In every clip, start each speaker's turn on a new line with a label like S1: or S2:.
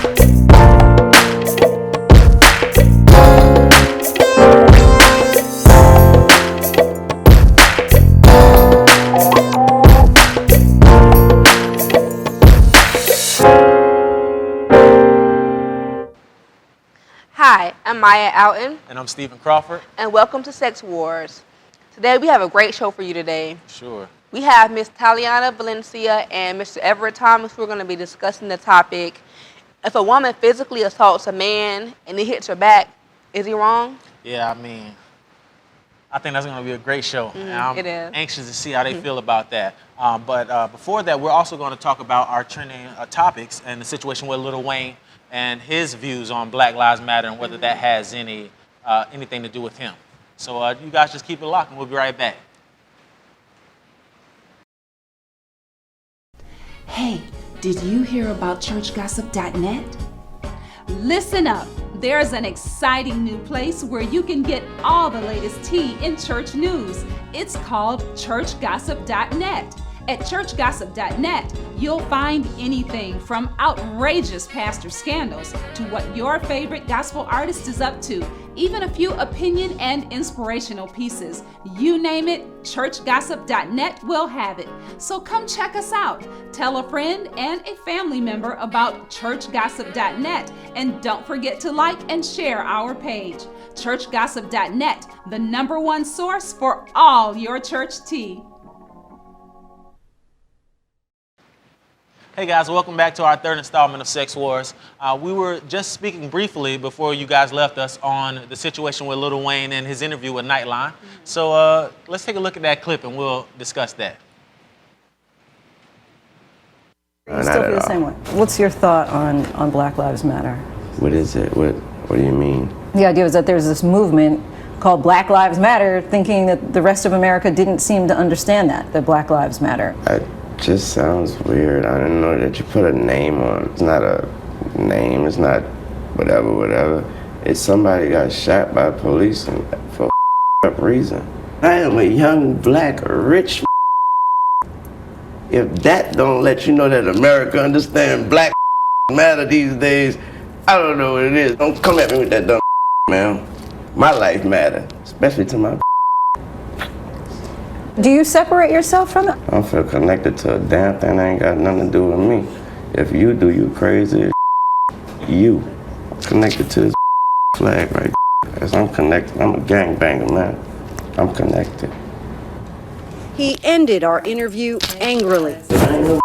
S1: Hi, I'm Maya Alton.
S2: And I'm Stephen Crawford.
S1: And welcome to Sex Wars. Today we have a great show for you today.
S2: Sure.
S1: We have Miss Thaliana Valencia and Mr. Everett Thomas who are going to be discussing the topic. If a woman physically assaults a man and he hits her back, is he wrong?
S2: Yeah, I mean, I think that's going to be a great show. And I'm
S1: it is.
S2: anxious to see how they feel about that. But before that, we're also going to talk about our trending topics and the situation with Lil Wayne and his views on Black Lives Matter and whether that has anything to do with him. So you guys just keep it locked and we'll be right back.
S3: Hey, did you hear about churchgossip.net?
S4: Listen up. There's an exciting new place where you can get all the latest tea in church news. It's called churchgossip.net. At churchgossip.net, you'll find anything from outrageous pastor scandals to what your favorite gospel artist is up to, even a few opinion and inspirational pieces. You name it, churchgossip.net will have it. So come check us out. Tell a friend and a family member about churchgossip.net, and don't forget to like and share our page. churchgossip.net, the #1 source for all your church tea.
S2: Hey guys, welcome back to our third installment of Sex Wars. We were just speaking briefly before you guys left us on the situation with Lil Wayne and his interview with Nightline. So let's take a look at that clip and we'll discuss that.
S5: You still feel the same way. What's your thought on Black Lives Matter?
S6: What is it? What do you mean?
S5: The idea was that there's this movement called Black Lives Matter, thinking that the rest of America didn't seem to understand that Black Lives Matter.
S6: It just sounds weird. I didn't know that you put a name on. It's not a name. It's not whatever. It's somebody got shot by police and for up reason. I am a young, black, rich. If that don't let you know that America understands Black matter these days, I don't know what it is. Don't come at me with that dumb man. My life matter, especially to my.
S5: Do you separate yourself from it?
S6: I don't feel connected to a damn thing that ain't got nothing to do with me. If you do, you crazy as you. Connected to this flag right as I'm connected. I'm a gangbanger, man. I'm connected.
S7: He ended our interview angrily.
S6: I ain't no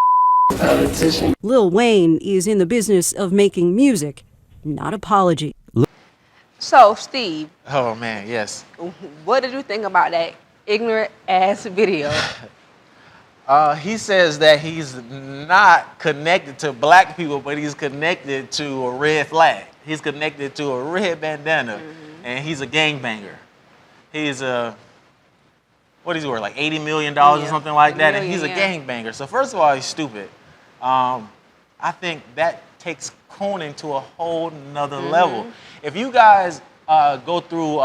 S6: politician.
S7: Lil Wayne is in the business of making music, not apology.
S1: So, Steve.
S2: Oh man, yes.
S1: What did you think about that ignorant ass video?
S2: He says that he's not connected to black people, but he's connected to a red flag. He's connected to a red bandana, and he's a gangbanger. He's what is he worth, like $80 million or something like that, and he's a gangbanger. So first of all, he's stupid. I think that takes crooning to a whole nother level. If you guys go through,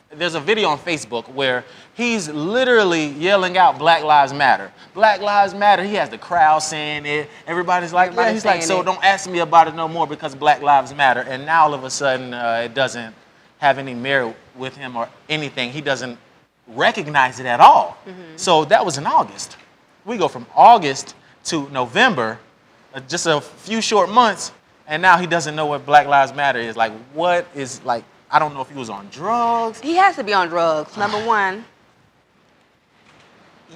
S2: there's a video on Facebook where he's literally yelling out Black Lives Matter. Black Lives Matter. He has the crowd saying it. Everybody's like, yeah. He's like, so don't ask me about it no more because Black Lives Matter. And now all of a sudden it doesn't have any merit with him or anything. He doesn't recognize it at all. So that was in August. We go from August to November, just a few short months, and now he doesn't know what Black Lives Matter is. Like, what is, like, I don't know if he was on drugs.
S1: He has to be on drugs. Number one,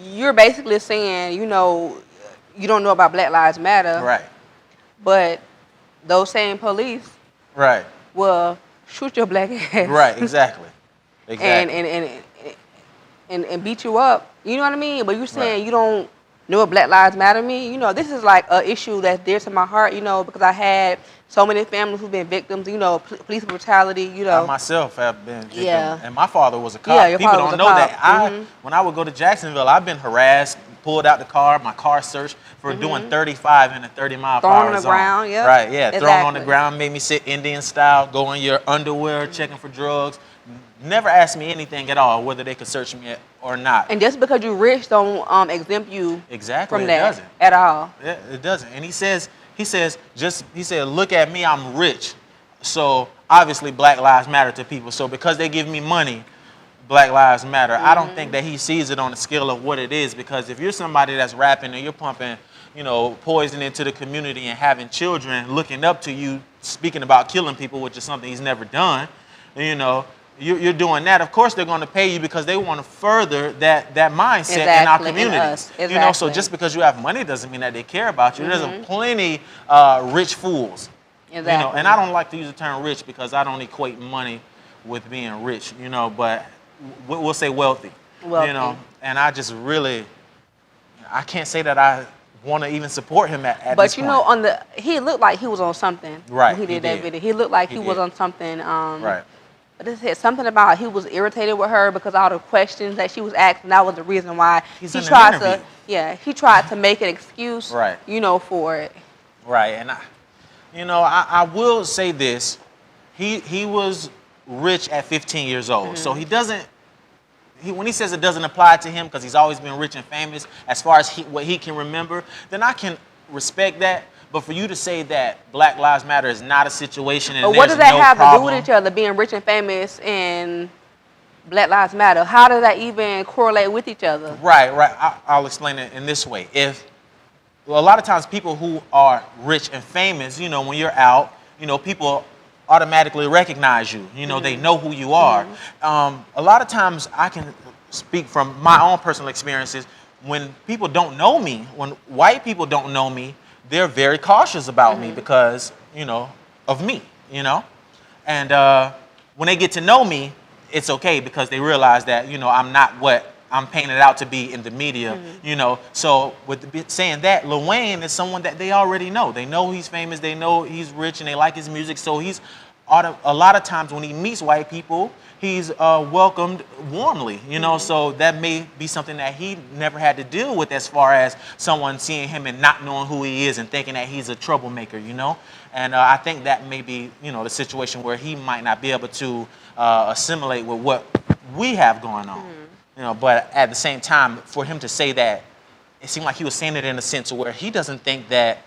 S1: you're basically saying, you know, you don't know about Black Lives Matter.
S2: Right.
S1: But those same police
S2: right.
S1: will shoot your black ass.
S2: Right, exactly. Exactly.
S1: And beat you up. You know what I mean? But you're saying you don't know what Black Lives Matter mean? You know, this is like an issue that's dear to my heart, you know, because I had so many families who've been victims, you know, police brutality, you know.
S2: I myself have been victim.
S1: Yeah.
S2: And my father was a cop.
S1: Yeah, your
S2: People
S1: father was
S2: don't
S1: a
S2: know
S1: cop.
S2: that. When I would go to Jacksonville, I've been harassed, pulled out the car, my car searched for doing 35 in a 30-mile-per-hour
S1: Thrown on the
S2: zone.
S1: ground, yeah.
S2: Right, yeah.
S1: Exactly.
S2: Thrown on the ground, made me sit Indian style, go in your underwear, checking for drugs. Never asked me anything at all, whether they could search me or not.
S1: And just because you're rich don't exempt you
S2: Exactly,
S1: from
S2: it
S1: that
S2: doesn't.
S1: at all.
S2: Yeah, it doesn't. And he says He said, look at me, I'm rich. So obviously Black Lives Matter to people. So because they give me money, Black Lives Matter. I don't think that he sees it on the scale of what it is, because if you're somebody that's rapping and you're pumping, poison into the community and having children looking up to you, speaking about killing people, which is something he's never done, you're doing that. Of course, they're going to pay you because they want to further that mindset in our communities. So just because you have money doesn't mean that they care about you. There's plenty rich fools.
S1: Exactly.
S2: And I don't like to use the term rich because I don't equate money with being rich. But we'll say wealthy. And I just really, I can't say that I want to even support him at this point.
S1: He looked like he was on something.
S2: Right.
S1: When he did that video. He looked like he was on something.
S2: Right.
S1: But it said something about he was irritated with her because all the questions that she was asking. That was the reason why he tried to. Yeah, he tried to make an excuse.
S2: Right.
S1: For it.
S2: Right. And I will say this: he was rich at 15 years old, so he doesn't. When he says it doesn't apply to him because he's always been rich and famous, as far as what he can remember, then I can respect that. But for you to say that Black Lives Matter is not a situation and
S1: what does that have to do with each other, being rich and famous and Black Lives Matter? How does that even correlate with each other?
S2: Right. I'll explain it in this way. A lot of times people who are rich and famous, when you're out, people automatically recognize you. They know who you are. A lot of times I can speak from my own personal experiences. When people don't know me, when white people don't know me, they're very cautious about me because, of me, And when they get to know me, it's okay because they realize that, I'm not what I'm painted out to be in the media, So with saying that, Lil Wayne is someone that they already know. They know he's famous, they know he's rich, and they like his music. So a lot of times when he meets white people, he's welcomed warmly, So that may be something that he never had to deal with, as far as someone seeing him and not knowing who he is and thinking that he's a troublemaker, And I think that may be, the situation where he might not be able to assimilate with what we have going on. But at the same time, for him to say that, it seemed like he was saying it in a sense where he doesn't think that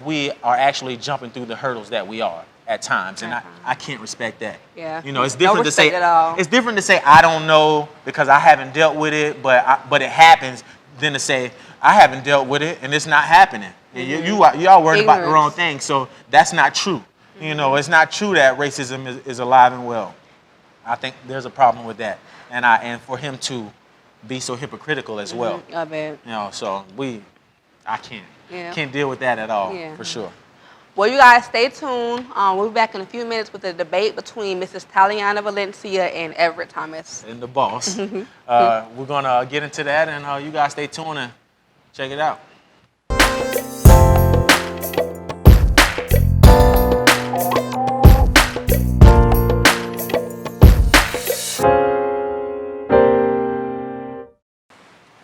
S2: we are actually jumping through the hurdles that we are at times, and I can't respect that.
S1: Yeah.
S2: It's different to say it's different to say I don't know because I haven't dealt with it, but it happens, than to say I haven't dealt with it and it's not happening. Y'all worried about the wrong thing, so that's not true. It's not true that racism is alive and well. I think there's a problem with that. And for him to be so hypocritical as well.
S1: I bet.
S2: So I can't deal with that at all, for sure.
S1: Well, you guys stay tuned. We'll be back in a few minutes with the debate between Mrs. Thaliana Valencia and Everett Thomas.
S2: And the boss. We're going to get into that, and you guys stay tuned and check it out.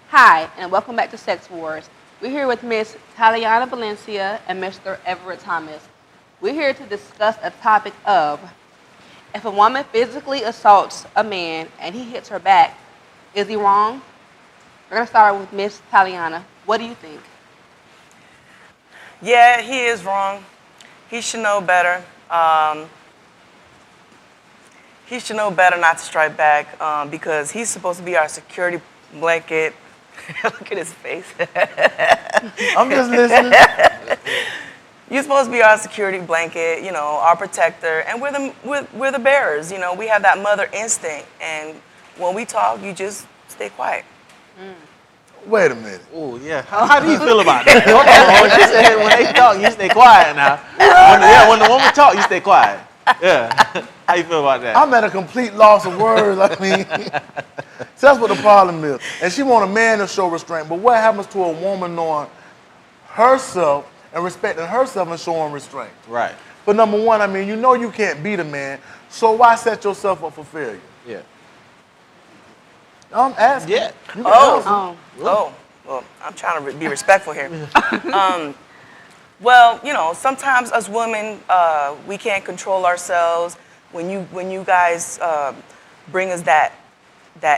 S1: Hi, and welcome back to Sex Wars. We're here with Miss Thaliana Valencia and Mr. Everett Thomas. We're here to discuss a topic of, if a woman physically assaults a man and he hits her back, is he wrong? We're going to start with Miss Thaliana. What do you think?
S8: Yeah, he is wrong. He should know better. He should know better not to strike back because he's supposed to be our security blanket. Look at his face.
S9: I'm just listening.
S8: You're supposed to be our security blanket, our protector, and we're the bearers. We have that mother instinct, and when we talk, you just stay quiet.
S9: Wait a minute.
S2: Oh, yeah. How do you feel about that? Hold on. She said when they talk, you stay quiet now. When the woman talk, you stay quiet. Yeah. How you feel about that?
S9: I'm at a complete loss of words. So that's what the problem is. And she want a man to show restraint. But what happens to a woman knowing herself and respecting herself and showing restraint?
S2: Right.
S9: But number one, you can't beat a man, so why set yourself up for failure?
S2: Yeah.
S9: I'm asking.
S2: Yeah.
S8: Well, I'm trying to be respectful here. Well, sometimes us women, we can't control ourselves. When you guys bring us that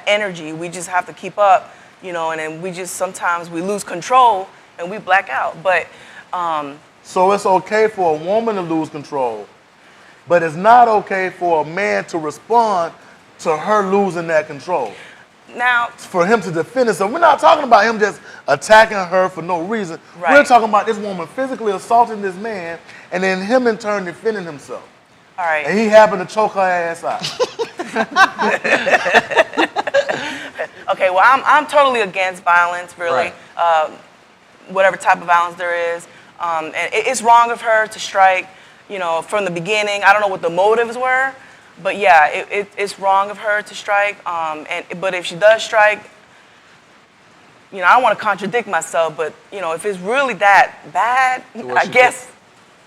S8: energy, we just have to keep up, and then sometimes we lose control and we black out. But
S9: So it's okay for a woman to lose control, but it's not okay for a man to respond to her losing that control.
S8: Now,
S9: For him to defend himself. We're not talking about him just attacking her for no reason.
S8: Right.
S9: We're talking about this woman physically assaulting this man and then him in turn defending himself.
S8: all right.
S9: And he happened to choke her ass out.
S8: Okay, well, I'm totally against violence, really.
S2: Right.
S8: Whatever type of violence there is. And it's wrong of her to strike, from the beginning. I don't know what the motives were, but yeah, it's wrong of her to strike. But if she does strike, I don't want to contradict myself, but, if it's really that bad, I guess.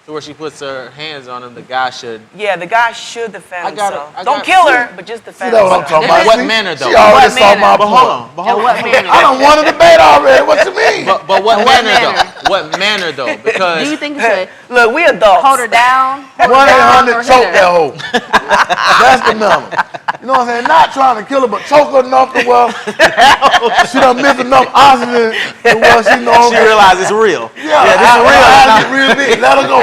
S2: To where she puts her hands on him, the guy should.
S8: Yeah, the guy should defend himself.
S2: I
S8: Don't
S2: got-
S8: kill her, but just defend
S9: See, that's what I'm
S8: himself.
S9: talking about.
S2: What
S9: See?
S2: manner, though?
S9: She already
S1: What
S9: saw
S1: manner?
S9: my
S2: But hold on.
S1: And what manner?
S9: I don't want to debate already. What you mean?
S2: But what manner, though? What manner, though?
S1: Do
S2: Because
S1: you think you should
S8: Look, we adults.
S1: hold her down? Hold her down or
S9: 1-800
S1: hit
S9: choke
S1: her?
S9: that hoe. That's the number. You know what I'm saying? Not trying to kill her, but choke her enough to where she done missed enough oxygen to where she knows.
S2: she realized it's real.
S9: Yeah,
S2: this is real.
S9: It's real big. Let her go.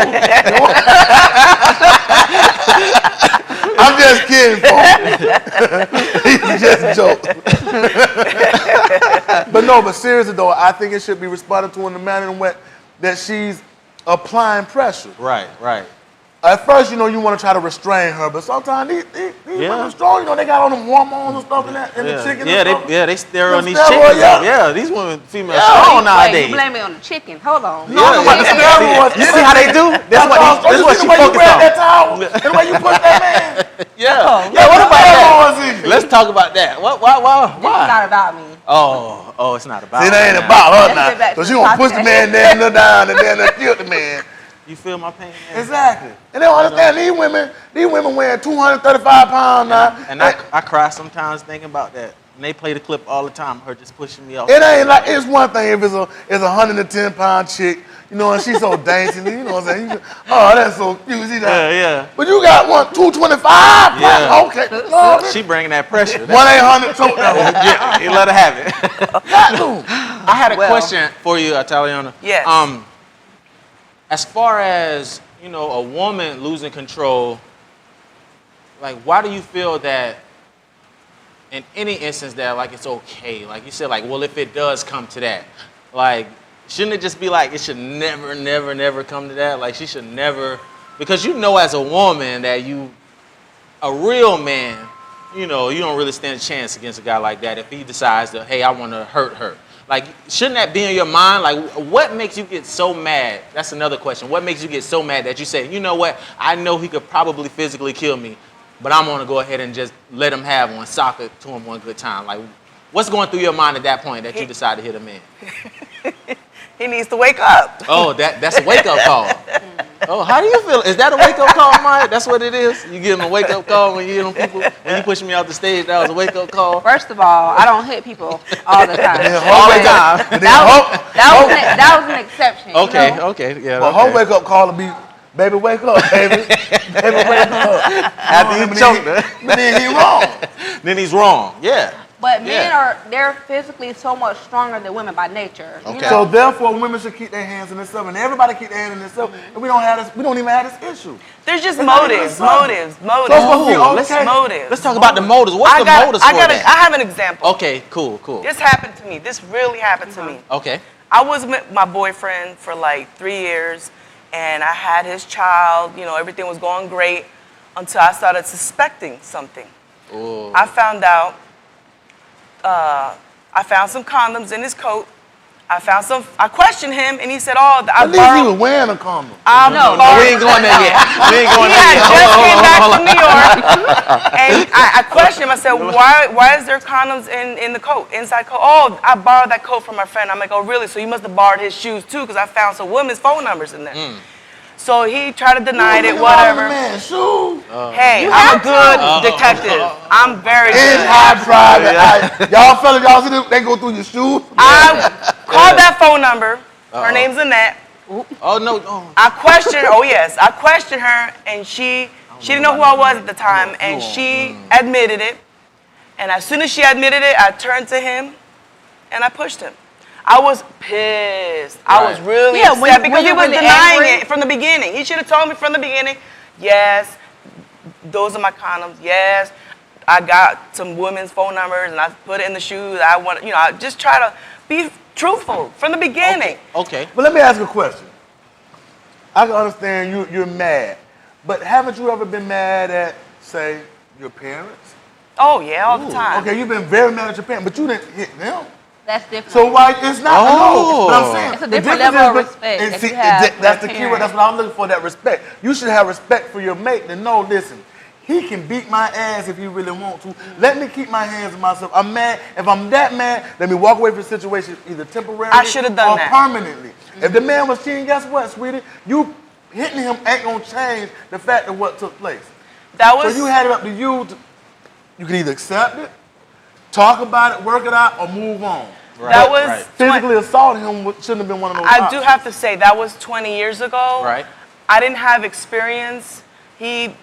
S9: I'm just kidding, folks. He's just joking. But seriously though, I think it should be responded to in the manner in which that she's applying pressure.
S2: Right.
S9: At first, you want to try to restrain her, but sometimes these women strong. They got on them hormones and stuff and the chicken. and stuff.
S2: They stare on these
S9: steroids,
S2: chickens.
S9: yeah.
S2: Yeah, these women, females, strong
S1: Wait,
S2: nowadays.
S1: you blame it on the chicken. Hold on.
S9: No, I'm talking about the steroids.
S2: You see how they do? That's what she
S9: the way you
S2: focused
S9: grab that
S2: on.
S9: towel, and the way you push that man.
S2: Yeah.
S9: Yeah, what about that?
S2: Let's talk about that. Why?
S1: It's not about me.
S2: Oh, it's not about.
S9: See, they ain't
S2: her now.
S9: about her
S1: Let's get
S9: now.
S1: back
S9: So
S1: to
S9: she
S1: the
S9: gonna push the
S1: topic.
S9: man down and then kill the man.
S2: You feel my pain? Man?
S9: Exactly. And they don't understand these women weighing 235 pounds now.
S2: And I cry sometimes thinking about that. And they play the clip all the time. Her just pushing me off.
S9: It ain't like, it's one thing if it's a 110-pound chick, and she's so dainty, you know what I'm saying? Oh, that's so cute. You see that?
S2: Yeah.
S9: But you got 225 pounds.
S2: Yeah.
S9: Okay. Lord,
S2: She bringing that pressure.
S9: 1-800 choke that one.
S2: Yeah, you let her have it.
S9: Got to.
S2: I had a question for you, Thaliana.
S8: Yes.
S2: As far as a woman losing control, like, why do you feel that in any instance that it's okay? Like you said, well, if it does come to that, shouldn't it just be it should never, never, never come to that? Like, she should never, because as a woman that a real man, you don't really stand a chance against a guy like that if he decides to, hey, I want to hurt her. Like, shouldn't that be in your mind? Like, what makes you get so mad? That's another question. What makes you get so mad that you say, you know what? I know he could probably physically kill me, but I'm going to go ahead and just let him have one, sock it to him one good time. Like, what's going through your mind at that point that you decide to hit a man?
S8: He needs to wake up.
S2: Oh, that's a wake-up call. Oh, how do you feel? Is that a wake-up call, Maya? That's what it is? You give them a wake-up call when you hit them people? When you push me off the stage, that was a wake-up call?
S1: First of all, I don't hit people all the time.
S2: All the time.
S1: That was an exception.
S2: Okay, yeah.
S9: Well, her wake-up call will be, baby, wake up, baby. Baby, wake up.
S2: After you choked her.
S9: But then he wrong.
S2: Then he's wrong. Yeah.
S1: But men they're physically so much stronger than women by nature.
S2: Okay.
S9: So therefore, women should keep their hands in themselves, and everybody keep their hands in themselves, and we don't even have this issue.
S8: There's just
S9: It's not even
S8: motives.
S9: something.
S8: Motives.
S9: So it's supposed to be okay.
S8: Motives.
S2: Let's talk about the motives. What's the motives for that?
S8: I have an example.
S2: Okay, cool.
S8: This happened to me. This really happened to me.
S2: Okay.
S8: I was with my boyfriend for 3 years, and I had his child. Everything was going great until I started suspecting something.
S2: Ooh.
S8: I found out. I found some condoms in his coat. I questioned him, and he said, "Oh, I
S9: At least he was
S8: borrowed."
S9: wearing a condom.
S2: No, we ain't going there yet. We ain't going
S8: He
S2: there
S8: had
S2: yet.
S8: just
S2: Hold
S8: came
S2: on,
S8: back
S2: hold
S8: from
S2: on.
S8: New York, and I questioned him. I said, "Why is there condoms in the coat, inside coat?" "Oh, I borrowed that coat from my friend." I'm like, "Oh, really? So you must have borrowed his shoes too, because I found some women's phone numbers in there." So he tried to deny it, whatever.
S9: Man, shoes.
S8: Hey, I'm a good detective. I'm very good.
S9: In high private. Y'all fellas, y'all see them? They go through your shoes.
S8: I called that phone number. Her name's Annette.
S2: Oh, no. Oh.
S8: I questioned her. Oh, yes. I questioned her, and she didn't know who I was at the time, and she admitted it. And as soon as she admitted it, I turned to him, and I pushed him. I was pissed. I was really
S1: Yeah,
S8: upset because
S1: when
S8: he
S1: you're
S8: was
S1: really
S8: denying
S1: angry.
S8: it from the beginning. He should have told me from the beginning, yes, those are my condoms. Yes, I got some women's phone numbers and I put it in the shoes. I want, I just try to be truthful from the beginning.
S2: Okay.
S9: But let me ask you a question. I can understand you're mad, but haven't you ever been mad at, say, your parents?
S8: Oh yeah, all the time.
S9: Okay, you've been very mad at your parents, but you didn't hit them.
S1: That's different.
S9: So why it's not? No, but I'm saying
S1: It's a
S9: the
S1: different
S9: difference
S1: level
S9: is
S1: of respect
S9: and
S1: that
S9: see,
S1: you have for
S9: that's
S1: your
S9: the key word.
S1: parents.
S9: That's what I'm looking for. That respect. You should have respect for your mate. To know, listen, he can beat my ass if he really wants to. Let me keep my hands to myself. I'm mad. If I'm that mad, let me walk away from the situation either temporarily
S8: I should have done
S9: or
S8: that.
S9: permanently. If the man was cheating, guess what, sweetie? You hitting him ain't gonna change the fact of what took place.
S8: That was.
S9: So you had it up to you. You can either accept it, talk about it, work it out, or move on.
S8: That was
S9: Physically assaulting him shouldn't have been one of those
S8: I do
S9: options.
S8: have to say that was 20 years ago.
S2: Right.
S8: I didn't have experience. He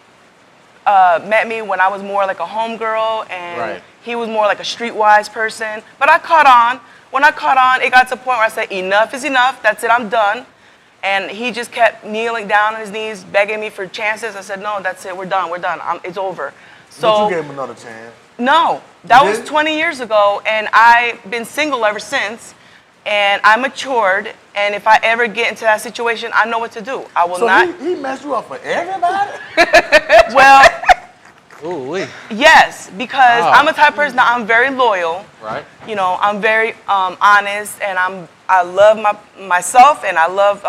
S8: met me when I was more like a homegirl, and
S2: Right.
S8: he was more like a streetwise person. But I caught on. When I caught on, it got to the point where I said, enough is enough. That's it. I'm done. And he just kept kneeling down on his knees, begging me for chances. I said, no, that's it. We're done. We're done. It's over. So
S9: But you gave him another chance.
S8: no, that was
S9: did?
S8: 20 years ago, and I've been single ever since. And I matured, and if I ever get into that situation, I know what to do. I will
S9: So
S8: not.
S9: he messed you up for everybody?
S8: Well,
S2: Ooh, wee.
S8: yes, because
S2: Oh.
S8: I'm a type of person that I'm very loyal.
S2: Right.
S8: I'm very honest, and I love myself, and I love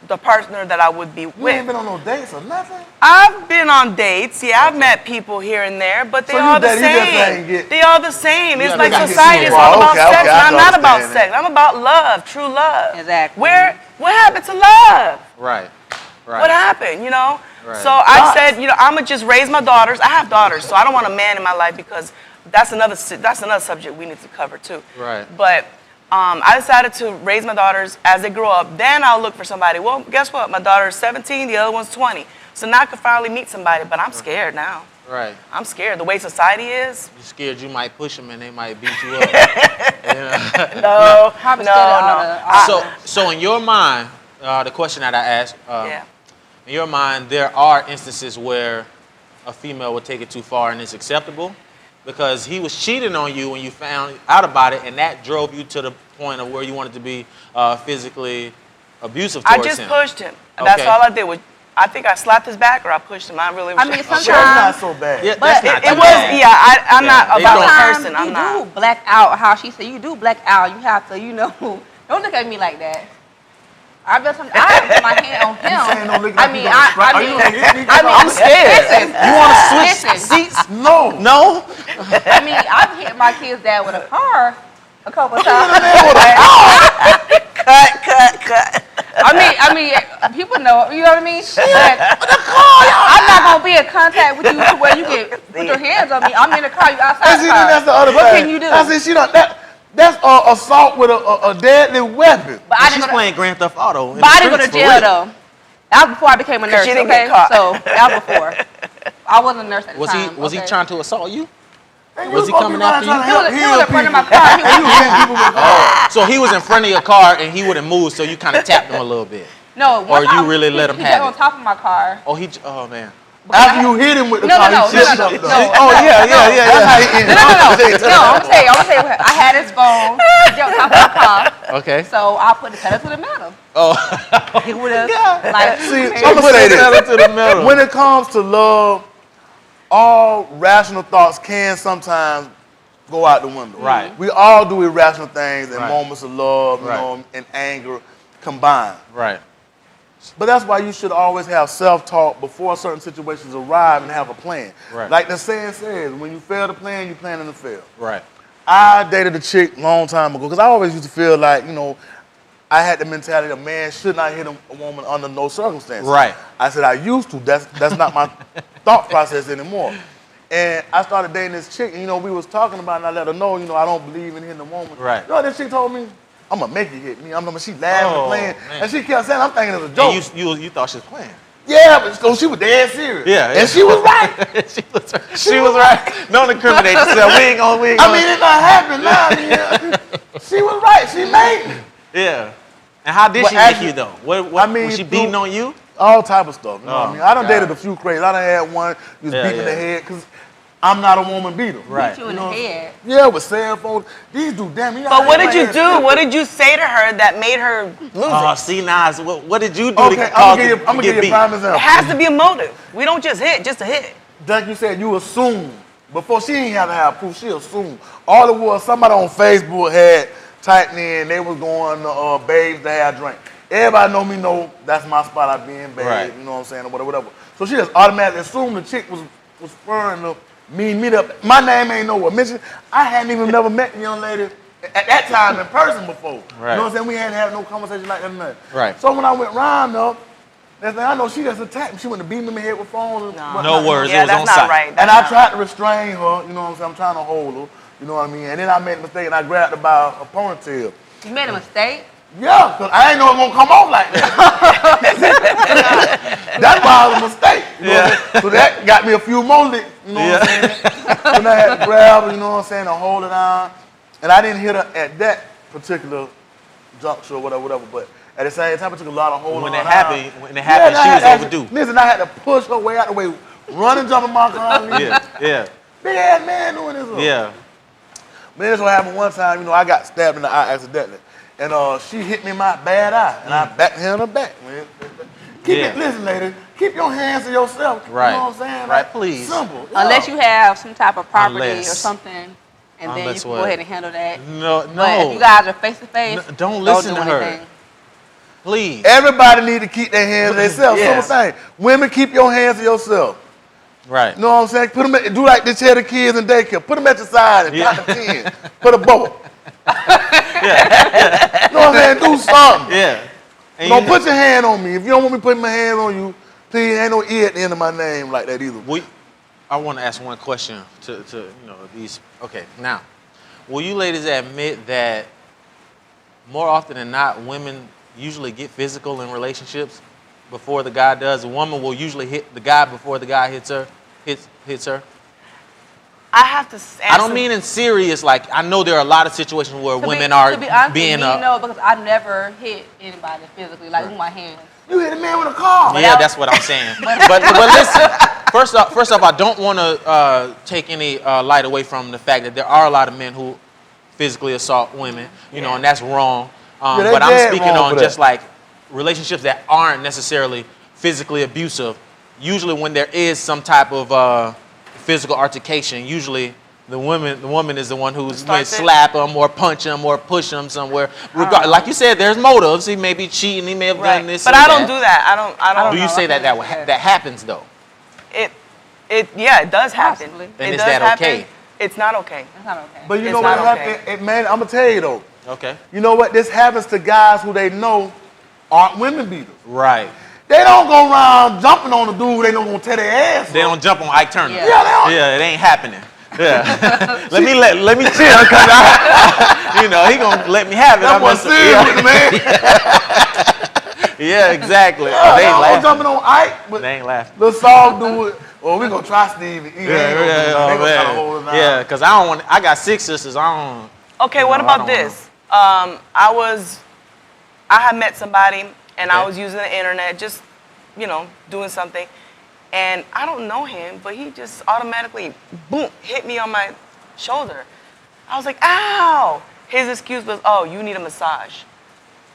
S8: the partner that I would be
S9: You ain't
S8: with.
S9: been on no dates or nothing?
S8: I've been on dates. Yeah, I've met people here and there, but they
S9: So you
S8: all the
S9: just ain't
S8: same.
S9: get-
S8: They all the same. It's
S2: Yeah,
S8: like
S2: they got
S8: society is
S2: get
S8: all
S9: small.
S8: about
S9: Okay,
S8: sex,
S9: okay,
S8: and
S9: I
S8: I'm not about
S9: understand
S8: sex.
S9: that.
S8: I'm about love, true love.
S1: Exactly.
S8: What happened to love?
S2: Right. Right.
S8: What happened,
S2: Right.
S8: So I said, I'm going to just raise my daughters. I have daughters, so I don't want a man in my life because that's another subject we need to cover too.
S2: Right.
S8: But I decided to raise my daughters as they grow up. Then I'll look for somebody. Well, guess what? My daughter is 17, the other one's 20. So now I could finally meet somebody, but I'm scared now.
S2: Right.
S8: I'm scared. The way society is.
S2: You're scared you might push them and they might beat you up. Yeah.
S8: No,
S1: Probably
S8: no,
S1: scared of
S8: no.
S1: all
S2: So in your mind, the question that I asked,
S8: Yeah.
S2: in your mind, there are instances where a female would take it too far and it's acceptable because he was cheating on you when you found out about it, and that drove you to the point of where you wanted to be physically abusive
S8: I
S2: towards
S8: just
S2: him.
S8: pushed him. That's
S2: Okay.
S8: all I did. I think I slapped his back or I pushed him. I really was.
S1: I mean,
S9: Sure, it's
S1: sometimes
S9: not so bad.
S2: Yeah,
S1: But
S2: that's not
S8: It
S2: that
S8: was,
S2: bad.
S8: yeah, I'm
S2: Yeah,
S8: not
S2: they
S8: about
S2: don't-
S8: a
S1: sometimes
S8: person.
S1: you
S8: I'm not.
S1: do black out. How she said you do black out. You have to, don't look at me like that. I put my hand on him.
S9: saying don't look
S1: I
S9: like
S1: mean,
S9: you gonna strike-
S1: I
S9: are you
S1: mean,
S9: gonna hit me?
S2: I'm scared.
S1: Listen,
S2: You want to switch
S1: listen.
S2: seats?
S9: No.
S2: No?
S1: I mean, I've hit my kid's dad with a car a couple times.
S8: Cut.
S1: I mean, people know. You know what I mean? I'm not gonna be in contact with you to where you can put your hands on me. I'm in the car. You outside
S9: And
S1: the
S9: see,
S1: car.
S9: that's the other
S1: What
S9: thing.
S1: can you do?
S9: I said, that's assault with a deadly weapon.
S1: But I
S2: She's
S1: didn't go to,
S2: playing Grand Theft Auto. in
S1: but
S2: the
S1: I didn't go to
S2: streets for
S1: jail
S2: real.
S1: though. That was before I became a nurse.
S8: she didn't
S1: Okay,
S8: get caught.
S1: so that was before. I wasn't a nurse at the
S2: Was
S1: time.
S2: he
S1: okay?
S2: trying to assault you?
S9: Hey,
S2: Was he
S9: supposed to
S2: coming
S9: be around
S2: after you?
S9: trying to
S1: He
S9: help
S1: was, he
S9: heal
S1: was in front of my
S9: people.
S1: car. He
S9: And you
S1: was,
S9: hitting people with cars.
S2: So he was in front of your car and he wouldn't move, so you kind of tapped him a little bit.
S1: no,
S2: Or
S1: one
S2: you
S1: time
S2: really let him
S1: he
S2: have
S1: got on
S2: it?
S1: top of my car.
S2: Oh man.
S9: After you hit him with the
S1: No,
S9: car,
S1: no,
S9: he
S1: no,
S9: shit
S1: no,
S9: up
S1: no,
S9: though.
S1: no.
S2: Oh yeah.
S9: That's how he ended
S1: No,
S9: up.
S1: I'm gonna tell you what. I had his phone. He was on top of my car.
S2: Okay.
S1: So I put the pedal to the metal.
S2: Oh.
S1: He would have like.
S9: See,
S1: hey,
S9: I'm gonna say
S2: Pedal
S9: this.
S2: to the metal.
S9: When it comes to love, all rational thoughts can sometimes go out the window.
S2: Right.
S9: We all do irrational things in
S2: Right.
S9: moments of love,
S2: Right.
S9: and anger combined.
S2: Right.
S9: But that's why you should always have self-talk before certain situations arrive and have a plan.
S2: Right.
S9: Like the saying says, when you fail to plan, you planning to fail.
S2: Right.
S9: I dated a chick a long time ago because I always used to feel like, I had the mentality a man should not hit a woman under no circumstances.
S2: Right.
S9: I said I used to. That's not my thought process anymore. And I started dating this chick, and we was talking about it, and I let her know, I don't believe in hitting a woman.
S2: Right.
S9: You know what this chick told me? I'm gonna make you hit me. She laughing and
S2: Oh,
S9: playing,
S2: man.
S9: and she kept saying, I'm thinking it was a joke.
S2: And you thought she was playing.
S9: Yeah, but so she was dead serious.
S2: Yeah,
S9: and she was right.
S2: she was right. Don't incriminate yourself. We ain't gonna.
S9: I mean, it's not happening now. She was right. She made it.
S2: Yeah. And how did she make you though? What
S9: I mean,
S2: was she beating on you?
S9: All type of stuff. You know what I mean? I done
S2: God.
S9: dated a few crazy. I done had one who was beating in the head because I'm not a woman beater.
S2: Right.
S1: Beat you in the head.
S9: Yeah, with cell phones. These dudes, damn me.
S8: But what did you do? What did you say to her that made her lose
S2: Oh,
S8: it?
S2: see, Nas, what did you do
S9: Okay,
S2: to
S9: I'm
S2: cause
S9: gonna
S2: to
S9: give
S2: get
S9: you a
S2: beat?
S9: prime
S8: It
S9: example.
S8: has to be a motive. We don't just hit, just a hit.
S9: Like you said, you assume. Before she ain't have to have proof, she assumed. All it was, somebody on Facebook had typed in, they was going to Babes to have a drink. Everybody know that's my spot, I be in Babes,
S2: Right.
S9: you know what I'm saying, or whatever. So she just automatically assumed the chick was referring to me meet up. My name ain't nowhere mentioned. I hadn't even never met the young lady at that time in person before.
S2: Right.
S9: You know what I'm saying? We hadn't had no conversation like that. Nothing.
S2: Right.
S9: So when I went round up, next thing I know, she just attacked me. She went to beat me in the head with phones. And whatnot.
S2: No words.
S8: Yeah,
S2: it was
S8: that's
S2: on
S8: not
S2: site.
S8: right.
S9: And I tried to restrain her, you know what I'm saying? I'm trying to hold her, you know what I mean? And then I made a mistake and I grabbed her by a ponytail.
S1: You made a mistake.
S9: Yeah, because I ain't know it was gonna come off like that. That's why it was a mistake. You know what I'm saying? So that got me a few more licks, you know what I'm saying? And I had to grab her, you know what I'm saying, and hold her down. And I didn't hit her at that particular juncture or whatever, but at the same time, it took a lot of holding
S2: When
S9: her
S2: it
S9: down.
S2: happened, she was overdue.
S9: Listen, I had to push her way out the way, run and jump in my car.
S2: Yeah.
S9: Big ass man doing this.
S2: Yeah.
S9: Man, this what happened one time, you know, I got stabbed in the eye accidentally. And she hit me in my bad eye. And I backed her in the back, man. Listen, lady, keep your hands to yourself.
S2: Right.
S9: You know what I'm saying?
S2: Right,
S9: Like,
S2: please.
S9: Simple.
S1: Unless you have some type of property or
S2: Unless.
S1: something, and then you
S2: Unless
S1: can
S2: what?
S1: go ahead and handle that.
S2: No.
S1: But if you guys are face to face,
S2: No, don't listen
S1: do
S2: to her.
S1: anything.
S2: Please.
S9: Everybody need to keep their hands to themselves.
S2: Yes.
S9: Simple thing. Women, keep your hands to yourself.
S2: Right.
S9: You know what I'm saying? Put them do like this here, the kids in daycare. Put them at your side and count to 10. Put a bow. You know what I'm saying? Do something.
S2: Yeah. And
S9: Don't put your hand on me. If you don't want me putting my hand on you, please, ain't no E at the end of my name like that either.
S2: I want to ask one question to these. Okay, now, will you ladies admit that more often than not, women usually get physical in relationships before the guy does? A woman will usually hit the guy before the guy hits her.
S8: I have to answer.
S2: I don't mean in serious. Like, I know there are a lot of situations where women are
S1: to be honest
S2: being
S1: with you, no, because I've never hit anybody physically, like with my hands.
S9: You hit a man with a car.
S2: Yeah, that's what I'm saying. but listen, first off, I don't want to take any light away from the fact that there are a lot of men who physically assault women, you know, and that's wrong.
S9: they
S2: But I'm
S9: dead
S2: speaking
S9: wrong
S2: on
S9: for
S2: just
S9: that.
S2: like relationships that aren't necessarily physically abusive. Usually, when there is some type of physical altercation, usually the woman is the one who's may
S8: Starts it.
S2: slap him or punch him or push him somewhere. Like you said, there's motives. He may be cheating. He may have done this.
S8: But
S2: or
S8: I don't
S2: that.
S8: do that. I don't.
S2: Do you say that that happens though?
S8: Yeah, it does happen.
S1: Possibly.
S2: Then
S8: It
S2: is
S8: does
S2: that
S8: happen.
S2: okay?
S8: It's not okay.
S1: That's not okay.
S9: But you
S8: It's
S9: know what
S8: not
S9: happened? Man, I'm going to tell you though.
S2: Okay.
S9: You know what? This happens to guys who they know aren't women beaters.
S2: Right.
S9: They don't go around jumping on the dude they don't going to tear their ass.
S2: They don't jump on Ike Turner.
S1: Yeah.
S9: Yeah, they don't.
S2: Yeah, it ain't happening. Yeah. let me chill, cause he gonna let me have it.
S9: That
S2: I'm
S9: boy
S2: just-
S9: serious with the man.
S2: Yeah, exactly.
S9: Yeah,
S2: They
S9: they
S2: ain't
S9: don't go
S2: laughing.
S9: jumping on Ike, but
S2: They ain't laughing.
S9: little soft dude. Well, we gonna try Steve. And he ain't gonna do it. They
S2: Oh,
S9: gonna try to
S2: man.
S9: hold us down.
S2: Yeah, cause I don't want. I got 6 sisters. I don't.
S8: Okay,
S2: You
S8: what
S2: know, I
S8: about
S2: don't
S8: this? I had met somebody and I
S2: Okay.
S8: was using the internet, just, doing something. And I don't know him, but he just automatically, boom, hit me on my shoulder. I was like, ow! His excuse was, oh, you need a massage.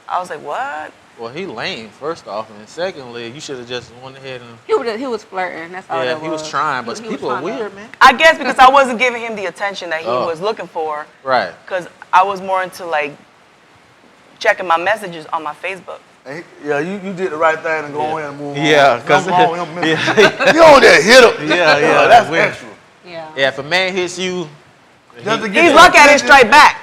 S8: I was like, what?
S2: Well, he lame. First off, and secondly, you should have just went ahead and.
S1: He was flirting. That's all
S2: Yeah,
S1: that
S2: he was trying, but
S1: He was
S2: people are
S1: trying to-
S2: weird, man.
S8: I guess because I wasn't giving him the attention that he
S2: Oh.
S8: was looking for.
S2: Right.
S8: Because I was more into, checking my messages on my Facebook.
S9: And you did the right thing and go in and move on.
S2: Yeah, cause
S9: Nothing wrong with him.
S2: yeah,
S9: You don't just hit him.
S2: yeah,
S9: That's
S2: weird.
S9: extra.
S1: Yeah.
S2: Yeah, if a man hits you,
S9: Just to get
S8: He's
S9: your
S8: lucky I didn't
S9: attention.
S8: strike back.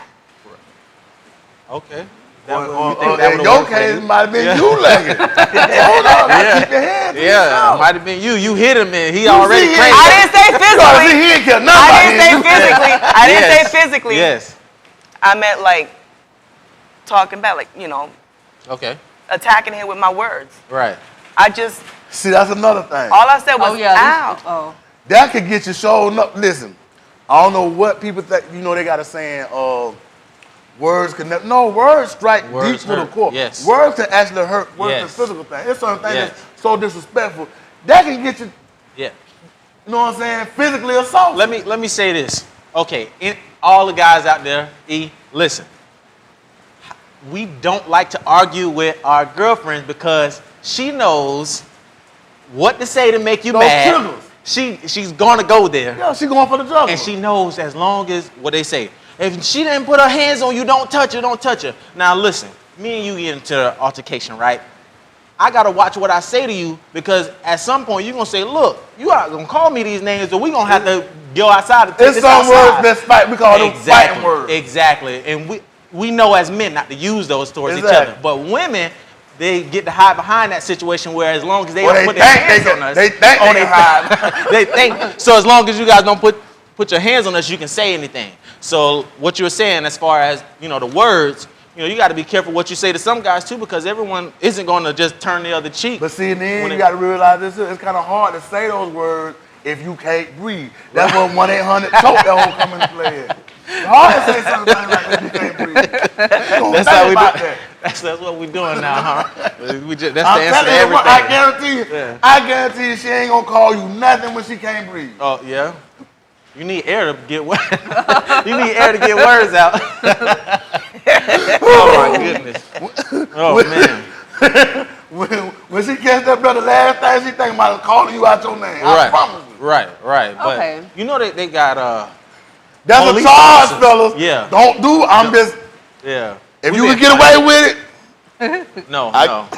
S2: Okay.
S9: Or
S2: you think that
S9: in
S2: would've
S9: your
S2: worked for
S9: case,
S2: you?
S9: it might have been you legging. Hold on, keep your hands to
S2: Yeah,
S9: yourself.
S2: might have been you. You hit him and he
S9: You
S2: already
S9: see,
S2: crazy.
S8: I didn't say
S9: You
S8: physically.
S9: he ain't care nothing
S8: I
S9: about
S8: didn't say
S9: him.
S8: physically. I didn't
S2: Yes.
S8: say physically.
S2: Yes.
S8: I meant talking back,
S2: Okay.
S8: attacking him with my words.
S2: Right.
S8: I just
S9: See, that's another thing.
S8: All I said was
S1: Oh yeah.
S8: out.
S1: Oh.
S9: That could get you showing up. Listen, I don't know what people think. You know, they got a saying of words can never. No, words strike
S2: Words
S9: deep to the
S2: hurt.
S9: core.
S2: Yes.
S9: Words can actually hurt worse
S2: Yes.
S9: than physical things. It's certain things
S2: Yes.
S9: that's so disrespectful. That can get you,
S2: Yeah.
S9: you know what I'm saying, physically assaulted.
S2: Let me say this. Okay, all the guys out there, listen. We don't like to argue with our girlfriends because she knows what to say to make you
S9: Those
S2: mad.
S9: triggers.
S2: She's gonna go there.
S9: Yeah, she going for the jugular.
S2: And she knows as long as what they say. If she didn't put her hands on you, don't touch her, don't touch her. Now listen, me and you get into an altercation, right? I gotta watch what I say to you because at some point you're gonna say, look, you are gonna call me these names, or we gonna have to go outside and take
S9: It's
S2: this
S9: some
S2: outside.
S9: words that's fight. We call them fighting words.
S2: Exactly. And we know as men not to use those towards each
S9: Exactly.
S2: other. But women, they get to hide behind that situation where as long as they
S9: Well,
S2: don't
S9: they
S2: put their
S9: think
S2: hands
S9: they
S2: on
S9: can-
S2: us.
S9: they think they can hide.
S2: They think. So as long as you guys don't put your hands on us, you can say anything. So what you were saying as far as, you know, the words, you know, you got to be careful what you say to some guys too, because everyone isn't going to just turn the other cheek.
S9: But see, then
S2: when
S9: you
S2: it-
S9: got to realize this. It's kind of hard to say those words if you can't breathe. That's when 1-800-CHOKE that whole come into play. It's hard to say something like that if you can't breathe.
S2: That's how we do. That's what we're doing now, huh? We just, that's the
S9: I'm
S2: answer to
S9: telling you,
S2: everything.
S9: I guarantee you.
S2: Yeah.
S9: I guarantee you, she ain't gonna call you nothing when she can't breathe.
S2: Oh yeah. You need air to get words. You need air to get words out. Oh my goodness. Oh man.
S9: When she catch that brother, last thing she think about is calling you out your name. I promise you.
S2: Right. But
S1: Okay.
S2: you know they got
S9: That's a
S2: police
S9: charge,
S2: officers.
S9: fellas.
S2: Yeah.
S9: Don't do. I'm just.
S2: yeah.
S9: If
S2: We
S9: you
S2: been
S9: can get
S2: fighting.
S9: away with it.
S2: No. No,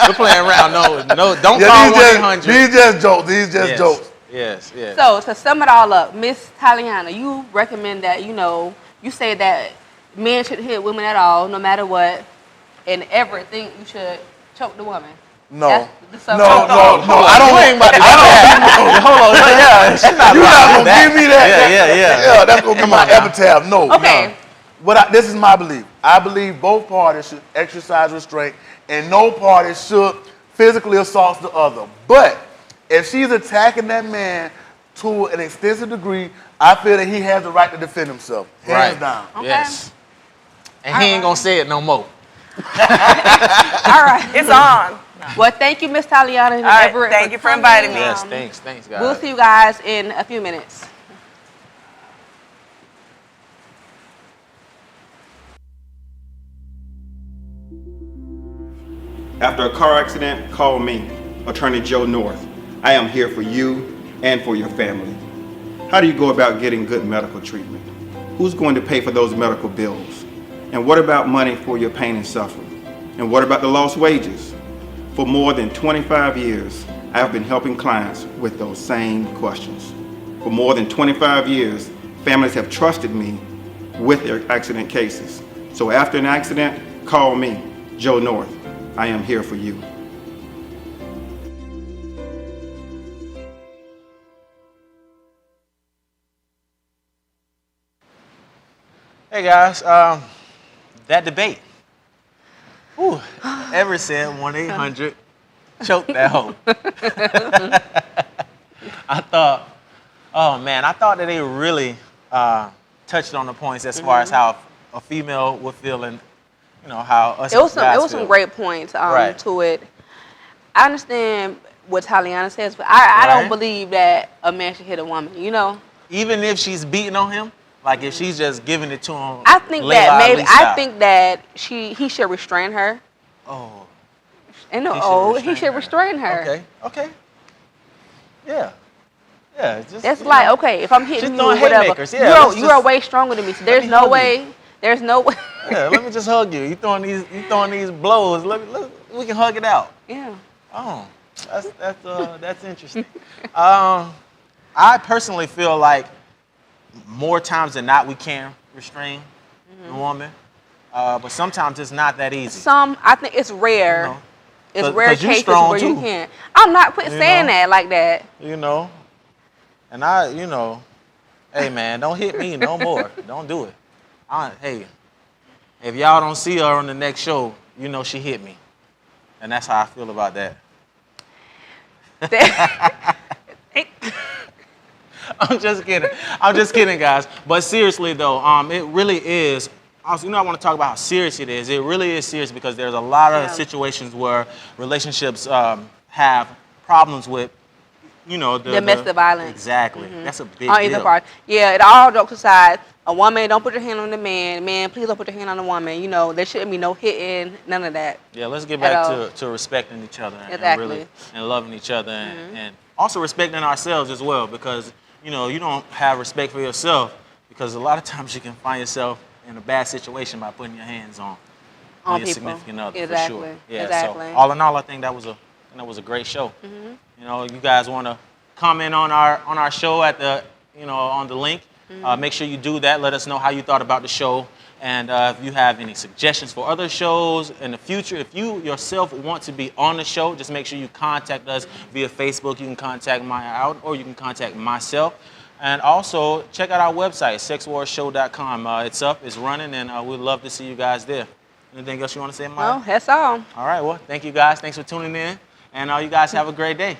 S2: we're playing around. No. Don't
S9: Yeah,
S2: call
S9: these
S2: 1-800.
S9: just jokes. These just
S2: Yes.
S9: jokes.
S2: Yes.
S1: So to sum it all up, Miss Thaliana, you recommend that, you know, you say that men should hit women at all, no matter what, and Everett think you should choke the woman.
S9: No.
S1: That's the sum
S9: No.
S1: up.
S9: I don't.
S2: You ain't about to do that. Hold on. Yeah. She's not
S9: You're
S2: about
S9: not
S2: to do
S9: gonna
S2: that.
S9: give me that.
S2: Yeah.
S9: That's gonna be my epitaph. No.
S1: Okay.
S9: No. This is my belief. I believe both parties should exercise restraint, and no party should physically assault the other. But if she's attacking that man to an extensive degree, I feel that he has the right to defend himself. Hands down.
S1: Okay.
S2: Yes. And he ain't gonna say it no more.
S1: All right.
S8: It's on.
S1: Well, thank you, Miss Thaliana and
S8: All right,
S1: Everett.
S8: thank you for inviting me.
S2: Yes. Thanks, guys.
S1: We'll see you guys in a few minutes.
S10: After a car accident, call me, Attorney Joe North. I am here for you and for your family. How do you go about getting good medical treatment? Who's going to pay for those medical bills? And what about money for your pain and suffering? And what about the lost wages? For more than 25 years, I have been helping clients with those same questions. For more than 25 years, families have trusted me with their accident cases. So after an accident, call me, Joe North. I am here for you.
S2: Hey guys, that debate. Ooh, Everett said 1-800 choke that hoe. I thought that they really touched on the points as far as how a female would feel and, you know, how us
S1: It was
S2: guys
S1: some
S2: feel.
S1: great points
S2: Right.
S1: to it. I understand what Thaliana says, but I don't
S2: Right.
S1: believe that a man should hit a woman, you know?
S2: Even if she's beating on him, like if she's just giving it to him.
S1: I think
S2: Layla
S1: that maybe
S2: Ali style.
S1: I think that he should restrain her.
S2: Oh.
S1: And he should restrain her.
S2: Okay. Yeah. Just,
S1: That's
S2: you
S1: like,
S2: know,
S1: okay, if I'm
S2: she's
S1: hitting you or
S2: throwing
S1: whatever,
S2: haymakers. Yeah,
S1: you are way stronger than me. So there's
S2: me
S1: no
S2: hug
S1: way. There's no way.
S2: Yeah, let me just hug you. You throwing these blows. We can hug it out.
S1: Yeah.
S2: Oh, that's interesting. I personally feel like more times than not we can restrain a woman, but sometimes it's not that easy.
S1: I think it's rare.
S2: You know?
S1: It's
S2: 'Cause
S1: rare
S2: you
S1: cases
S2: strong
S1: where you
S2: too.
S1: can. I'm not saying
S2: know?
S1: that like that.
S2: You know, and hey man, don't hit me no more. Don't do it. Hey, if y'all don't see her on the next show, you know she hit me, and that's how I feel about that. I'm just kidding. I'm just kidding, guys. But seriously, though, it really is. Also, I want to talk about how serious it is. It really is serious because there's a lot of situations where relationships have problems with,
S1: domestic violence.
S2: Exactly. That's a big
S1: On either
S2: deal.
S1: part. Yeah, it all jokes aside. A woman, don't put your hand on the man. Man, please don't put your hand on the woman. There shouldn't be no hitting, none of that.
S2: Yeah, let's get back to respecting each other and really and loving each other and also respecting ourselves as well because you don't have respect for yourself because a lot of times you can find yourself in a bad situation by putting your hands on your
S1: people.
S2: significant other for
S1: Exactly.
S2: sure. Yeah.
S1: Exactly.
S2: So all in all, I think that was a great show. You guys want to comment on our show at the on the link. Make sure you do that. Let us know how you thought about the show. And if you have any suggestions for other shows in the future, if you yourself want to be on the show, just make sure you contact us via Facebook. You can contact Maya out or you can contact myself. And also, check out our website, sexwarshow.com. It's up, it's running, and we'd love to see you guys there. Anything else you want to say, Maya?
S1: No, that's all.
S2: All right, well, thank you guys. Thanks for tuning in. And you guys have a great day.